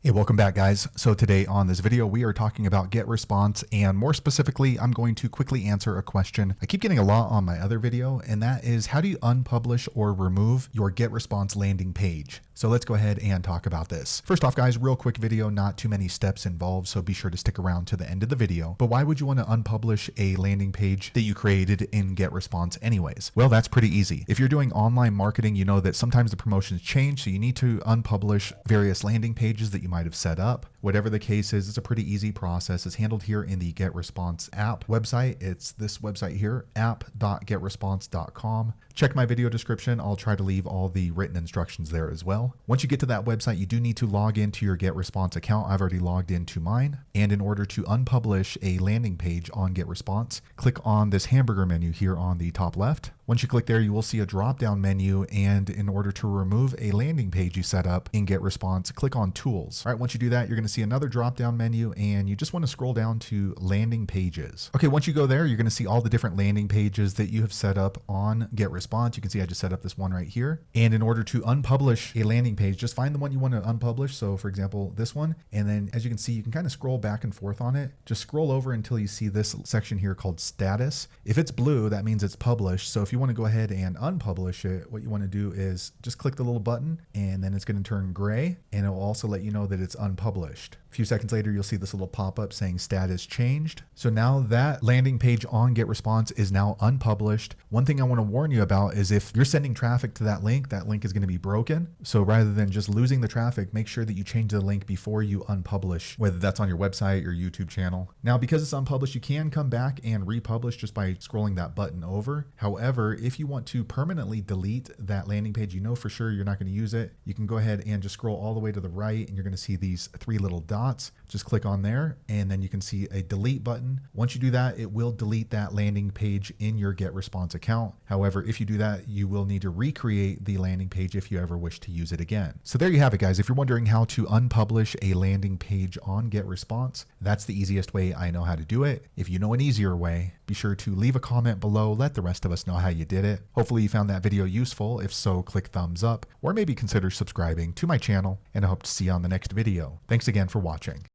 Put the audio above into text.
Hey, welcome back guys. So today on this video, we are talking about GetResponse, and more specifically, I'm going to quickly answer a question I keep getting a lot on my other video, and that is how do you unpublish or remove your GetResponse landing page? So let's go ahead and talk about this. First off guys, real quick video, not too many steps involved, so be sure to stick around to the end of the video. But why would you want to unpublish a landing page that you created in GetResponse anyways? Well, that's pretty easy. If you're doing online marketing, you know that sometimes the promotions change, so you need to unpublish various landing pages that you might have set up. Whatever the case is, it's a pretty easy process. It's handled here in the GetResponse app website. It's this website here, app.getresponse.com. Check my video description. I'll try to leave all the written instructions there as well. Once you get to that website, you do need to log into your GetResponse account. I've already logged into mine. And in order to unpublish a landing page on GetResponse, click on this hamburger menu here on the top left. Once you click there, you will see a drop-down menu, and in order to remove a landing page you set up in GetResponse, click on Tools. All right, once you do that, you're going to see another drop-down menu, and you just want to scroll down to Landing Pages. Okay, once you go there, you're going to see all the different landing pages that you have set up on GetResponse. You can see I just set up this one right here. And in order to unpublish a landing page, just find the one you want to unpublish. So for example, this one, and then as you can see, you can kind of scroll back and forth on it. Just scroll over until you see this section here called Status. If it's blue, that means it's published. So if you want to go ahead and unpublish it, what you want to do is just click the little button, and then it's going to turn gray, and it will also let you know that it's unpublished. A few seconds later, you'll see this little pop-up saying status changed. So now that landing page on GetResponse is now unpublished. One thing I want to warn you about is if you're sending traffic to that link is going to be broken. So rather than just losing the traffic, make sure that you change the link before you unpublish, whether that's on your website or YouTube channel. Now, because it's unpublished, you can come back and republish just by scrolling that button over. However, if you want to permanently delete that landing page, you know for sure you're not going to use it, you can go ahead and just scroll all the way to the right, and you're going to see these three little dots. Just click on there, and then you can see a delete button. Once you do that, it will delete that landing page in your GetResponse account. However, if you do that, you will need to recreate the landing page if you ever wish to use it again. So there you have it, guys. If you're wondering how to unpublish a landing page on GetResponse, that's the easiest way I know how to do it. If you know an easier way, be sure to leave a comment below. Let the rest of us know how you did it. Hopefully you found that video useful. If so, click thumbs up, or maybe consider subscribing to my channel, and I hope to see you on the next video. Thanks again for watching.